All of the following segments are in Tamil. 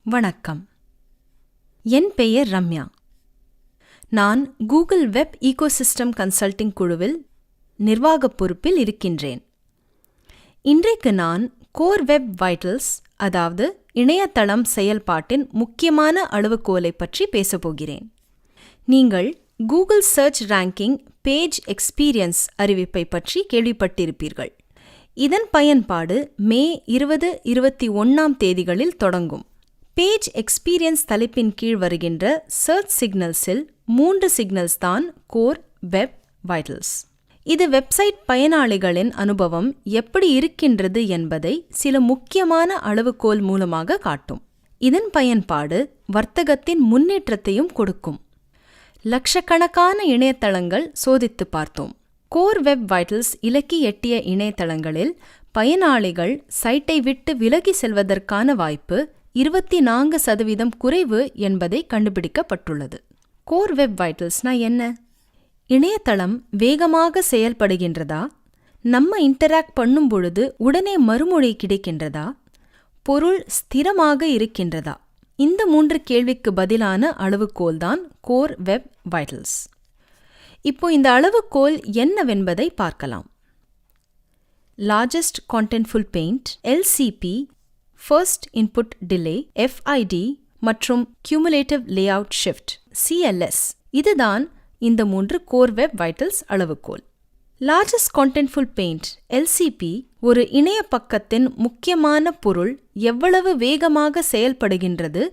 வணக்கம். என் பெயர் ரம்யா. நான் கூகுள் வெப் ஈகோசிஸ்டம் கன்சல்டிங் குழுவில் நிர்வாகப் பொறுப்பில் இருக்கின்றேன். இன்றைக்கு நான் கோர் வெப் வைட்டல்ஸ், அதாவது இணையதளம் செயல்பாட்டின் முக்கியமான அளவுகோலை பற்றி பேசப்போகிறேன். நீங்கள் Google search ranking page experience அறிவிப்பை பற்றி கேள்விப்பட்டிருப்பீர்கள். இதன் பயன்பாடு மே 2021 தேதிகளில் தொடங்கும். பேஜ் எக்ஸ்பீரியன்ஸ் தலைப்பின் கீழ் வருகின்ற சர்ச் சிக்னல்ஸில் 3 சிக்னல்ஸ் தான் கோர் வெப் வைட்டல்ஸ். இது வெப்சைட் பயனாளிகளின் அனுபவம் எப்படி இருக்கின்றது என்பதை சில முக்கியமான அளவுகோல் மூலமாக காட்டும். இதன் பயன்பாடு வர்த்தகத்தின் முன்னேற்றத்தையும் கொடுக்கும். லட்சக்கணக்கான இணையதளங்கள் சோதித்து பார்த்தோம். கோர் வெப் வைட்டல்ஸ் இலக்கு எட்டிய இணையதளங்களில் பயனாளிகள் சைட்டை விட்டு விலகி செல்வதற்கான வாய்ப்பு 24% குறைவு என்பதை கண்டுபிடிக்கப்பட்டுள்ளது. கோர் வெப் வைட்டல்ஸ்னா என்ன? இணையதளம் வேகமாக செயல்படுகின்றதா? நம்ம இன்டராக்ட் பண்ணும் பொழுது உடனே மறுமொழி கிடைக்கின்றதா? பொருள் ஸ்திரமாக இருக்கின்றதா? இந்த 3 கேள்விக்கு பதிலான அளவுகோல்தான் கோர் வெப் வைட்டல்ஸ். இப்போ இந்த அளவுகோல் என்னவென்பதை பார்க்கலாம். Largest contentful paint, LCP, first input delay, FID மற்றும் கியூமுலேட்டிவ் லேஅவுட் ஷிஃப்ட், CLS. இதுதான் இந்த 3 கோர் வெப் வைட்டல்ஸ் அளவுகோல். லார்ஜஸ்ட் கான்டென்ட்ஃபுல் பெயிண்ட், LCP, ஒரு இணைய பக்கத்தின் முக்கியமான பொருள் எவ்வளவு வேகமாக செயல்படுகின்றது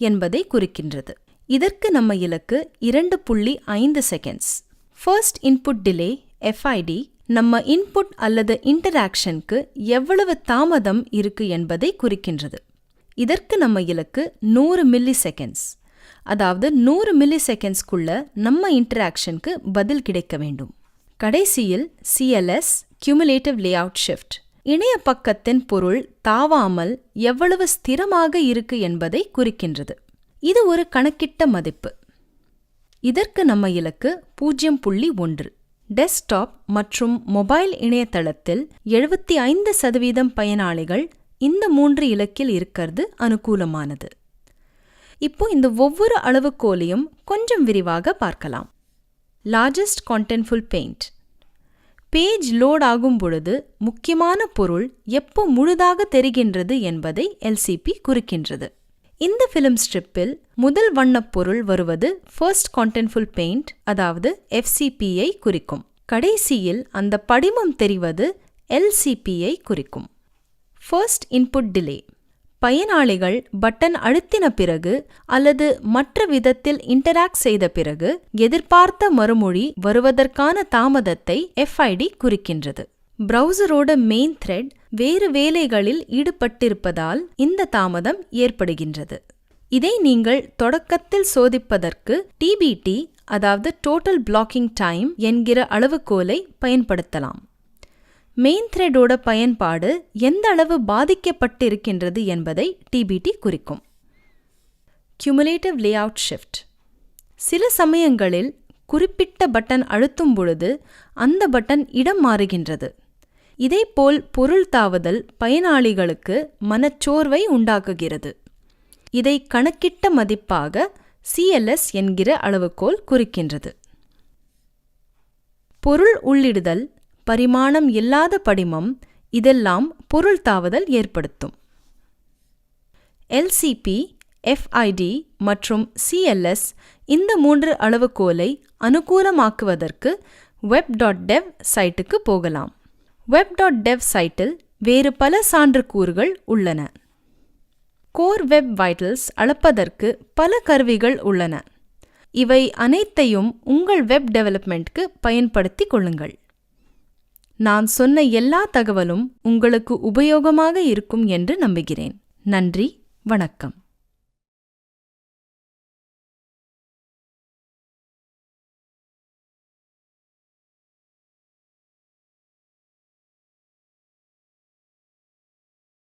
என்பதை குறிக்கின்றது. இதற்கு நம்ம இலக்கு 2.5 seconds. First input delay, FID, நம்ம இன்புட் அல்லது இன்டராக்ஷனுக்கு எவ்வளவு தாமதம் இருக்கு என்பதை குறிக்கின்றது. இதற்கு நம்ம இலக்கு 100 மில்லி செகண்ட்ஸ். அதாவது 100 மில்லி செகண்ட்ஸ்க்குள்ள நம்ம இன்டராக்ஷனுக்கு பதில் கிடைக்க வேண்டும். கடைசியில் CLS, கியூமுலேட்டிவ் லேஅவுட் ஷிஃப்ட், இணைய பக்கத்தின் பொருள் தாவாமல் எவ்வளவு ஸ்திரமாக இருக்கு என்பதை குறிக்கின்றது. இது ஒரு கணக்கிட்ட மதிப்பு. இதற்கு நம்ம இலக்கு 0.1. டெஸ்க்டாப் மற்றும் மொபைல் இணையதளத்தில் 75% பயனாளிகள் இந்த 3 இலக்கில் இருக்கிறது அனுகூலமானது. இப்போ இந்த ஒவ்வொரு அளவுகோலையும் கொஞ்சம் விரிவாக பார்க்கலாம். Largest contentful paint. Page load ஆகும் பொழுது முக்கியமான பொருள் எப்போ முழுதாக தெரிகின்றது என்பதை LCP குறிக்கின்றது. இந்த ஃபிலிம் ஸ்ட்ரிப்பில் முதல் வண்ணப்பொருள் வருவது ஃபர்ஸ்ட் கான்டென்ட்ஃபுல் பெயிண்ட், அதாவது FCP-ஐ குறிக்கும். கடைசியில் அந்த படிமம் தெரிவது LCP-ஐ குறிக்கும். First input delay. பயனாளிகள் பட்டன் அழுத்தின பிறகு அல்லது மற்ற விதத்தில் இன்டராக்ட் செய்த பிறகு எதிர்பார்த்த மறுமொழி வருவதற்கான தாமதத்தை FID குறிக்கின்றது. பிரவுசரோட மெயின் த்ரெட் வேறு வேலைகளில் ஈடுபட்டிருப்பதால் இந்த தாமதம் ஏற்படுகின்றது. இதை நீங்கள் தொடக்கத்தில் சோதிப்பதற்கு TBT, அதாவது டோட்டல் பிளாக்கிங் டைம் என்கிற அளவுகோலை பயன்படுத்தலாம். மெயின் த்ரெட்டோட பயன்பாடு எந்த அளவு பாதிக்கப்பட்டிருக்கின்றது என்பதை TBT குறிக்கும். Cumulative layout shift. சில சமயங்களில் குறிப்பிட்ட பட்டன் அழுத்தும் பொழுது அந்த பட்டன் இடம் மாறுகின்றது. இதேபோல் பொருள் தாவுதல் பயனாளிகளுக்கு மனச்சோர்வை உண்டாக்குகிறது. இதை கணக்கிட்ட மதிப்பாக CLS என்கிற அளவுகோல் குறிக்கின்றது. பொருள் உள்ளிடுதல், பரிமாணம் இல்லாத படிமம், இதெல்லாம் பொருள் தாவுதல் ஏற்படுத்தும். LCP, FID மற்றும் CLS இந்த 3 அளவுகோலை அனுகூலமாக்குவதற்கு web.dev சைட்டுக்கு போகலாம். web.dev சைட்டில் வேறு பல சான்றுக்கூறுகள் உள்ளன. கோர் வெப் வைட்டல்ஸ் அளப்பதற்கு பல கருவிகள் உள்ளன. இவை அனைத்தையும் உங்கள் வெப் டெவலப்மெண்ட்க்கு பயன்படுத்திக் கொள்ளுங்கள். நான் சொன்ன எல்லா தகவலும் உங்களுக்கு உபயோகமாக இருக்கும் என்று நம்புகிறேன். நன்றி, வணக்கம்.